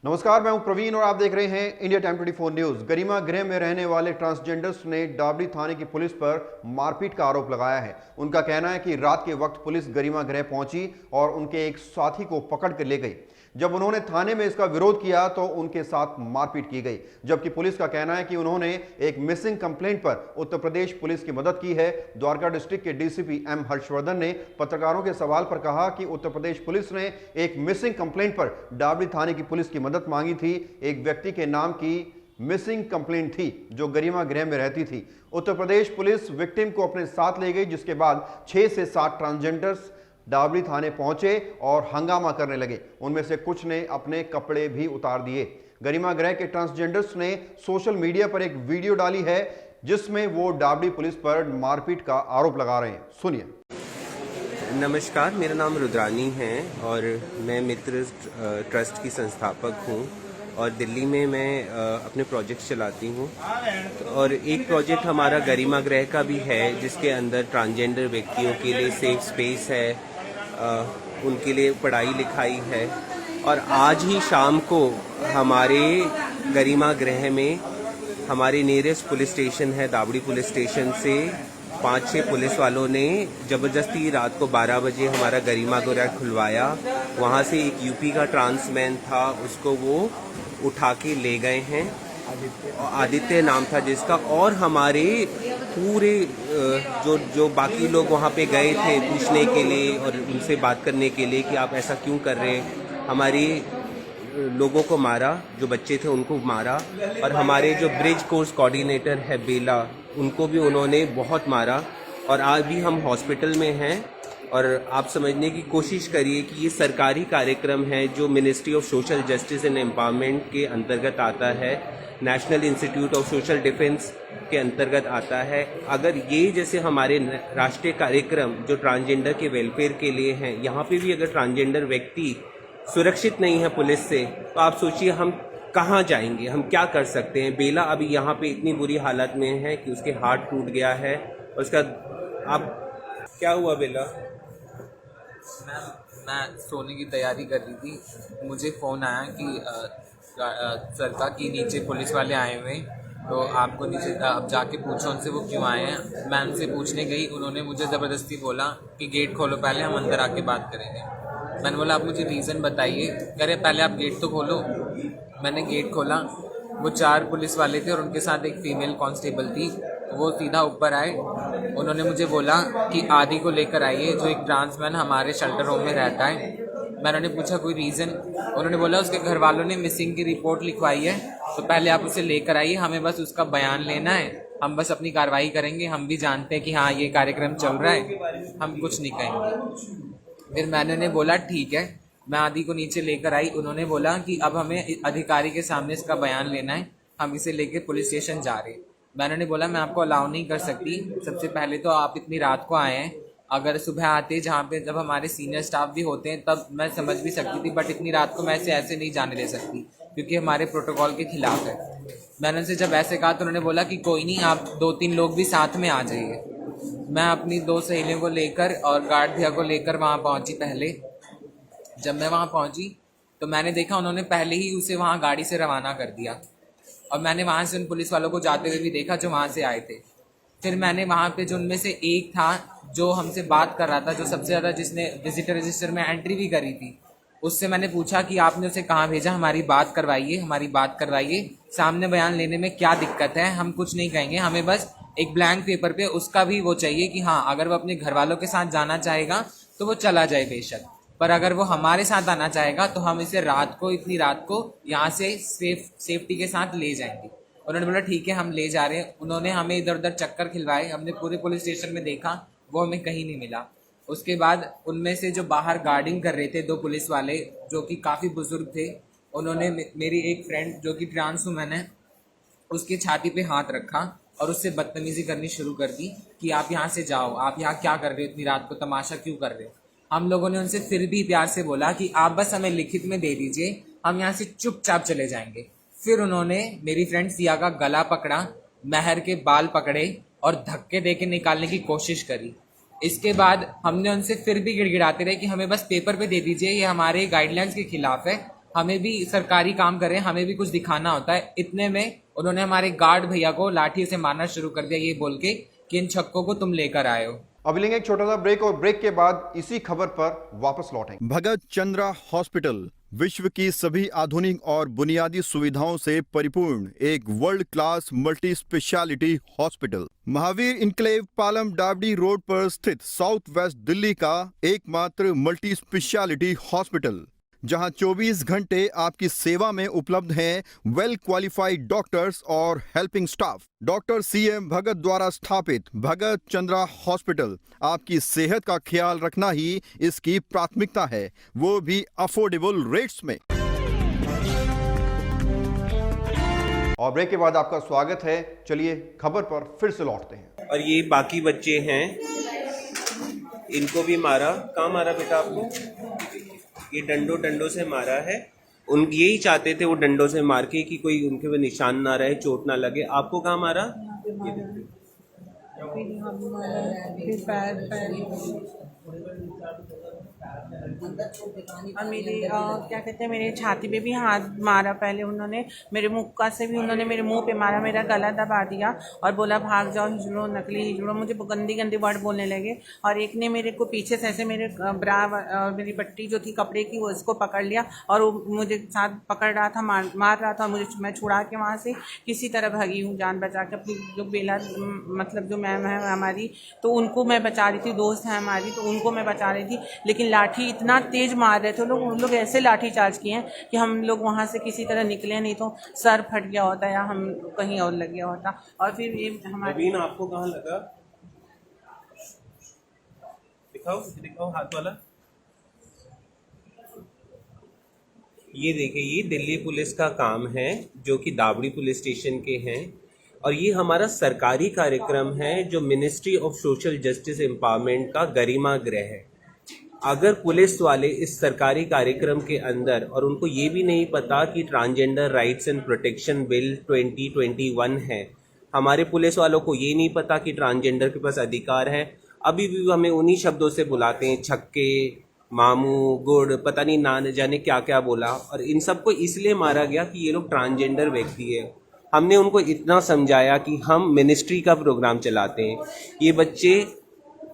नमस्कार, मैं हूं प्रवीण और आप देख रहे हैं इंडिया टाइम 24 न्यूज। गरिमा गृह में रहने वाले ट्रांसजेंडर्स ने डाबरी थाने की पुलिस पर मारपीट का आरोप लगाया है। उनका कहना है कि रात के वक्त पुलिस गरिमा गृह पहुंची और उनके एक साथी को पकड़ कर ले गई। जब उन्होंने थाने में इसका विरोध किया तो उनके साथ मारपीट की गई, जबकि पुलिस का कहना है कि उन्होंने एक मिसिंग कंप्लेंट पर उत्तर प्रदेश पुलिस की मदद की है। द्वारका डिस्ट्रिक्ट के डीसीपी एम हर्षवर्धन ने पत्रकारों के सवाल पर कहा कि उत्तर प्रदेश पुलिस ने एक मिसिंग कंप्लेंट पर डाबरी थाने की पुलिस की मदद मांगी थी। एक व्यक्ति के नाम की मिसिंग कंप्लेंट थी जो गरिमा गृह में रहती थी। उत्तर प्रदेश पुलिस विक्टिम को अपने साथ ले गई, जिसके बाद 6 से 7 ट्रांसजेंडर्स डाबरी थाने पहुंचे और हंगामा करने लगे। उनमें से कुछ ने अपने कपड़े भी उतार दिए। गरिमा गृह के ट्रांसजेंडर्स ने सोशल मीडिया पर एक वीडियो डाली है जिसमें वो डाबरी पुलिस पर मारपीट का आरोप लगा रहे हैं। सुनिए। नमस्कार, मेरा नाम रुद्रानी है और मैं मित्र ट्रस्ट की संस्थापक हूँ और दिल्ली में मैं अपने प्रोजेक्ट्स चलाती हूँ। और एक प्रोजेक्ट हमारा गरिमा गृह का भी है जिसके अंदर ट्रांसजेंडर व्यक्तियों के लिए सेफ स्पेस है, उनके लिए पढ़ाई लिखाई है। और आज ही शाम को हमारे गरिमा गृह में हमारे नियरेस्ट पुलिस स्टेशन है दाबड़ी पुलिस स्टेशन से 5-6 पुलिस वालों ने ज़बरदस्ती रात को 12 बजे हमारा गरिमा गृह खुलवाया। वहाँ से एक यूपी का ट्रांसमैन था, उसको वो उठा के ले गए हैं। आदित्य नाम था जिसका। और हमारे पूरे जो बाकी लोग वहाँ पे गए थे पूछने के लिए और उनसे बात करने के लिए कि आप ऐसा क्यों कर रहे हैं, हमारे लोगों को मारा, जो बच्चे थे उनको मारा। और हमारे जो ब्रिज कोर्स कोऑर्डिनेटर है बेला, उनको भी उन्होंने बहुत मारा। और आज भी हम हॉस्पिटल में हैं। और आप समझने की कोशिश करिए कि ये सरकारी कार्यक्रम है जो ministry of social justice and empowerment के अंतर्गत आता है, national institute of social defence के अंतर्गत आता है। अगर ये जैसे हमारे राष्ट्रीय कार्यक्रम जो ट्रांसजेंडर के वेलफेयर के लिए हैं, यहाँ पे भी अगर ट्रांसजेंडर व्यक्ति सुरक्षित नहीं है पुलिस से, तो आप सोचिए हम कहाँ जाएंगे, हम क्या कर सकते हैं। बेला अभी यहाँ पे इतनी बुरी हालत में है कि उसके हार्ट टूट गया है। उसका आप क्या हुआ बेला? मैं सोने की तैयारी कर रही थी, मुझे फ़ोन आया कि सरका की नीचे पुलिस वाले आए हुए, तो आपको नीचे अब जाके पूछो उनसे वो क्यों आए हैं। मैं उनसे पूछने गई, उन्होंने मुझे ज़बरदस्ती बोला कि गेट खोलो पहले, हम अंदर आके बात करेंगे। मैंने बोला आप मुझे रीज़न बताइए। कह रहे पहले आप गेट तो खोलो। मैंने गेट खोला, वो 4 पुलिस वाले थे और उनके साथ एक फ़ीमेल कांस्टेबल थी। वो सीधा ऊपर आए, उन्होंने मुझे बोला कि आदि को लेकर आइए, जो एक ट्रांसमैन हमारे शेल्टर होम में रहता है। मैंने उन्हें पूछा कोई रीज़न, उन्होंने बोला उसके घर वालों ने मिसिंग की रिपोर्ट लिखवाई है, तो पहले आप उसे लेकर आइए, हमें बस उसका बयान लेना है, हम बस अपनी कार्रवाई करेंगे। हम भी जानते हैं कि हाँ ये कार्यक्रम चल रहा है, हम कुछ नहीं कहेंगे। फिर मैंने उन्हें बोला ठीक है। मैं आदि को नीचे लेकर आई, उन्होंने बोला कि अब हमें अधिकारी के सामने इसका बयान लेना है, हम इसे लेकर पुलिस स्टेशन जा रहे हैं। मैंने उन्हें बोला मैं आपको अलाउ नहीं कर सकती, सबसे पहले तो आप इतनी रात को आए हैं, अगर सुबह आते जहाँ पे जब हमारे सीनियर स्टाफ भी होते हैं तब मैं समझ भी सकती थी, बट इतनी रात को मैं ऐसे नहीं जाने दे सकती क्योंकि हमारे प्रोटोकॉल के खिलाफ है। मैंने उनसे जब ऐसे कहा तो उन्होंने बोला कि कोई नहीं, आप 2-3 लोग भी साथ में आ जाइए। मैं अपनी 2 सहेलियों को लेकर और गार्ड भैया को लेकर वहाँ पहुँची। पहले जब मैं वहाँ पहुँची तो मैंने देखा उन्होंने पहले ही उसे वहाँ गाड़ी से रवाना कर दिया और मैंने वहाँ से उन पुलिस वालों को जाते हुए भी देखा जो वहाँ से आए थे। फिर मैंने वहाँ पे जो उनमें से एक था जो हमसे बात कर रहा था, जो सबसे ज़्यादा जिसने विजिटर रजिस्टर में एंट्री भी करी थी, उससे मैंने पूछा कि आपने उसे कहाँ भेजा, हमारी बात करवाइए, सामने बयान लेने में क्या दिक्कत है, हम कुछ नहीं कहेंगे, हमें बस एक ब्लैंक पेपर पे उसका भी वो चाहिए कि हाँ अगर वो अपने घर वालों के साथ जाना चाहेगा तो वो चला जाए बेशक, पर अगर वो हमारे साथ आना चाहेगा तो हम इसे इतनी रात को यहाँ से सेफ्टी के साथ ले जाएंगे। उन्होंने बोला ठीक है हम ले जा रहे हैं। उन्होंने हमें इधर उधर चक्कर खिलवाए, हमने पूरे पुलिस स्टेशन में देखा, वो हमें कहीं नहीं मिला। उसके बाद उनमें से जो बाहर गार्डिंग कर रहे थे 2 पुलिस वाले जो कि काफ़ी बुजुर्ग थे, उन्होंने मेरी एक फ्रेंड जो कि ट्रांस वुमन है उसकी छाती पे हाथ रखा और उससे बदतमीजी करनी शुरू कर दी कि आप यहाँ से जाओ, आप यहाँ क्या कर रहे हो, इतनी रात को तमाशा क्यों कर रहे हो। हम लोगों ने उनसे फिर भी प्यार से बोला कि आप बस हमें लिखित में दे दीजिए, हम यहाँ से चुपचाप चले जाएंगे। फिर उन्होंने मेरी फ्रेंड सिया का गला पकड़ा, महर के बाल पकड़े और धक्के देके निकालने की कोशिश करी। इसके बाद हमने उनसे फिर भी गिड़गिड़ाते रहे कि हमें बस पेपर पे दे दीजिए, ये हमारे गाइडलाइंस के खिलाफ है, हमें भी सरकारी काम करें, हमें भी कुछ दिखाना होता है। इतने में उन्होंने हमारे गार्ड भैया को लाठी से मारना शुरू कर दिया, ये बोल के कि इन छक्कों को तुम लेकर आए हो। अभी लेंगे एक छोटा सा ब्रेक और ब्रेक के बाद इसी खबर पर वापस लौटेंगे। भगत चंद्रा हॉस्पिटल विश्व की सभी आधुनिक और बुनियादी सुविधाओं से परिपूर्ण एक world class multi speciality hospital, Mahavir enclave Palam Dabri road पर स्थित साउथ वेस्ट दिल्ली का एकमात्र मल्टी स्पेशलिटी हॉस्पिटल, जहां 24 घंटे आपकी सेवा में उपलब्ध हैं वेल क्वालिफाइड डॉक्टर्स और हेल्पिंग स्टाफ। डॉक्टर CM भगत द्वारा स्थापित भगत चंद्रा हॉस्पिटल आपकी सेहत का ख्याल रखना ही इसकी प्राथमिकता है, वो भी अफोर्डेबल रेट्स में। और ब्रेक के बाद आपका स्वागत है। चलिए खबर पर फिर से लौटते हैं। और ये बाकी बच्चे हैं, इनको भी मारा। कहाँ मारा बेटा आपको? ये डंडों से मारा है। उन यही चाहते थे वो डंडों से मार के कि कोई उनके पे निशान ना रहे, चोट ना लगे। आपको कहाँ मारा? और मेरे क्या कहते हैं, मेरे छाती पे भी हाथ मारा। पहले उन्होंने मेरे मुक्का से भी उन्होंने मेरे मुंह पे मारा, मेरा गला दबा दिया और बोला भाग जाओ, हिजड़ो, नकली हिजड़ो, मुझे गंदी गंदी वर्ड बोलने लगे। और एक ने मेरे को पीछे से ऐसे मेरे ब्रा और मेरी पट्टी जो थी कपड़े की वो इसको पकड़ लिया और वो मुझे साथ पकड़ रहा था, मार रहा था। मुझे मैं छुड़ा के वहाँ से किसी तरह भागी हूँ, जान बचा के। अपनी जो बेला मतलब जो मैम है हमारी, तो उनको मैं बचा रही थी, दोस्त है हमारी, तो उनको मैं बचा रही थी। लेकिन लाठी इतना तेज मार रहे थे उन लोग ऐसे लाठी चार्ज किए हैं कि हम लोग वहाँ से किसी तरह निकले, नहीं तो सर फट गया होता या हम कहीं और लग गया होता। और फिर ये हमारे आपको कहाँ लगा? दिखाओ हाथ वाला। ये देखिए, ये दिल्ली पुलिस का काम है जो कि दाबड़ी पुलिस स्टेशन के हैं, और ये हमारा सरकारी कार्यक्रम है जो ministry of social justice empowerment का गरिमा गृह है। अगर पुलिस वाले इस सरकारी कार्यक्रम के अंदर, और उनको ये भी नहीं पता कि transgender rights and protection bill 2021 है, हमारे पुलिस वालों को ये नहीं पता कि ट्रांसजेंडर के पास अधिकार है, अभी भी हमें उन्हीं शब्दों से बुलाते हैं, छक्के, मामू, गुड़, पता नहीं ना जाने क्या क्या बोला। और इन सबको इसलिए मारा गया कि ये लोग ट्रांसजेंडर व्यक्ति है। हमने उनको इतना समझाया कि हम मिनिस्ट्री का प्रोग्राम चलाते हैं, ये बच्चे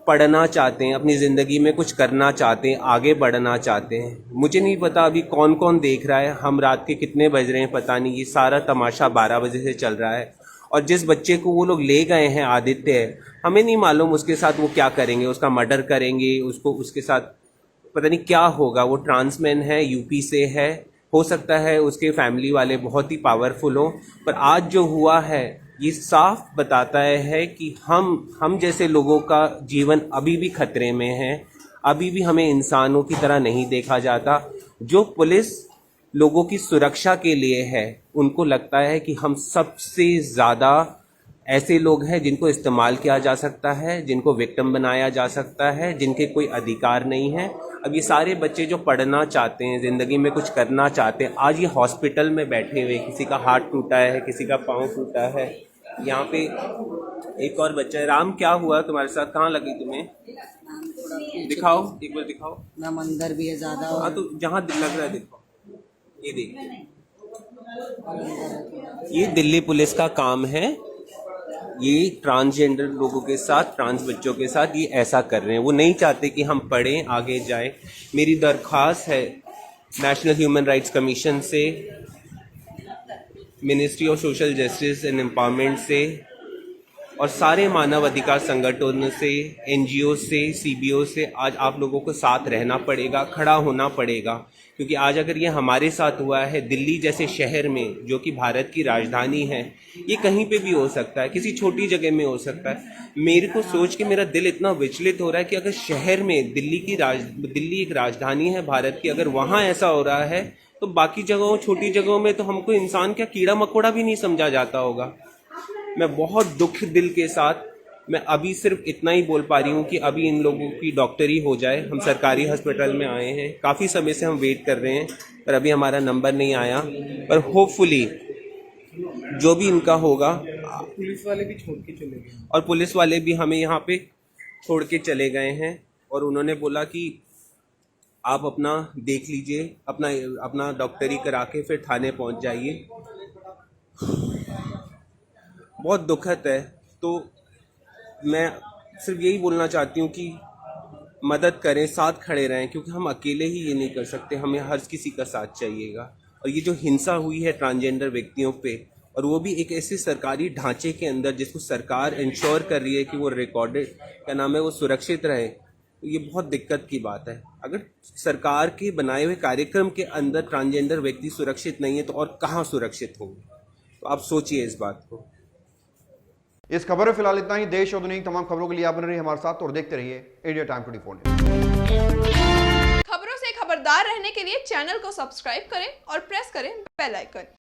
पढ़ना चाहते हैं, अपनी ज़िंदगी में कुछ करना चाहते हैं, आगे बढ़ना चाहते हैं। मुझे नहीं पता अभी कौन कौन देख रहा है, हम रात के कितने बज रहे हैं पता नहीं, ये सारा तमाशा 12 बजे से चल रहा है। और जिस बच्चे को वो लोग ले गए हैं, आदित्य, हमें नहीं मालूम उसके साथ वो क्या करेंगे, उसका मर्डर करेंगे, उसको उसके साथ पता नहीं क्या होगा। वो ट्रांसमैन है, यूपी से है, हो सकता है उसके फैमिली वाले बहुत ही पावरफुल हों, पर आज जो हुआ है ये साफ बताता है कि हम जैसे लोगों का जीवन अभी भी खतरे में है, अभी भी हमें इंसानों की तरह नहीं देखा जाता। जो पुलिस लोगों की सुरक्षा के लिए है, उनको लगता है कि हम सबसे ज़्यादा ऐसे लोग हैं जिनको इस्तेमाल किया जा सकता है, जिनको विक्टिम बनाया जा सकता है, जिनके कोई अधिकार नहीं है। अब ये सारे बच्चे जो पढ़ना चाहते हैं, ज़िंदगी में कुछ करना चाहते हैं, आज ये हॉस्पिटल में बैठे हुए, किसी का हाथ टूटा है, किसी का पाँव टूटा है। यहाँ पे एक और बच्चा है। राम, क्या हुआ तुम्हारे साथ? कहाँ लगी तुम्हें? दिखाओ, एक बार दिखाओ। नाम अंदर भी है ज़्यादा। हाँ, तो जहाँ लग रहा है दिखाओ। ये देखिए, ये दिल्ली पुलिस का काम है। ये ट्रांसजेंडर लोगों के साथ, ट्रांस बच्चों के साथ ये ऐसा कर रहे हैं। वो नहीं चाहते कि हम पढ़ें, आगे जाएं। मेरी दरख्वास्त है नेशनल ह्यूमन राइट्स कमीशन से, ministry of social justice and empowerment से, और सारे मानव अधिकार संगठनों से, NGO से, CBO से आज आप लोगों को साथ रहना पड़ेगा, खड़ा होना पड़ेगा। क्योंकि आज अगर ये हमारे साथ हुआ है दिल्ली जैसे शहर में, जो कि भारत की राजधानी है, ये कहीं पे भी हो सकता है, किसी छोटी जगह में हो सकता है। मेरे को सोच के मेरा दिल इतना विचलित हो रहा है कि अगर शहर में, दिल्ली एक राजधानी है भारत की, अगर वहाँ ऐसा हो रहा है तो बाकी जगहों, छोटी जगहों में तो हमको इंसान क्या कीड़ा मकोड़ा भी नहीं समझा जाता होगा। मैं बहुत दुख दिल के साथ, मैं अभी सिर्फ इतना ही बोल पा रही हूँ कि अभी इन लोगों की डॉक्टरी हो जाए। हम सरकारी हॉस्पिटल में आए हैं, काफ़ी समय से हम वेट कर रहे हैं, पर अभी हमारा नंबर नहीं आया। पर होपफुली जो भी इनका होगा, पुलिस वाले भी छोड़ के चले गए, और पुलिस वाले भी हमें यहाँ पे छोड़ के चले गए हैं। और उन्होंने बोला कि आप अपना देख लीजिए, अपना डॉक्टरी करा के फिर थाने पहुंच जाइए। बहुत दुखद है। तो मैं सिर्फ यही बोलना चाहती हूँ कि मदद करें, साथ खड़े रहें, क्योंकि हम अकेले ही ये नहीं कर सकते, हमें हर किसी का साथ चाहिएगा। और ये जो हिंसा हुई है ट्रांसजेंडर व्यक्तियों पे, और वो भी एक ऐसे सरकारी ढांचे के अंदर जिसको सरकार इंश्योर कर रही है कि वो रिकॉर्डेड क्या नाम है वो सुरक्षित रहे, तो ये बहुत दिक्कत की बात है। अगर सरकार के बनाए हुए कार्यक्रम के अंदर ट्रांसजेंडर व्यक्ति सुरक्षित नहीं है तो और कहाँ सुरक्षित होंगे? तो आप सोचिए इस बात को। इस खबर में फिलहाल इतना ही। देश और दुनिया की तमाम खबरों के लिए आप बने रहिए हमारे साथ और देखते रहिए इंडिया टाइम 24 न्यूज़। खबरों से खबरदार रहने के लिए चैनल को सब्सक्राइब करें और प्रेस करें बेल आइकन।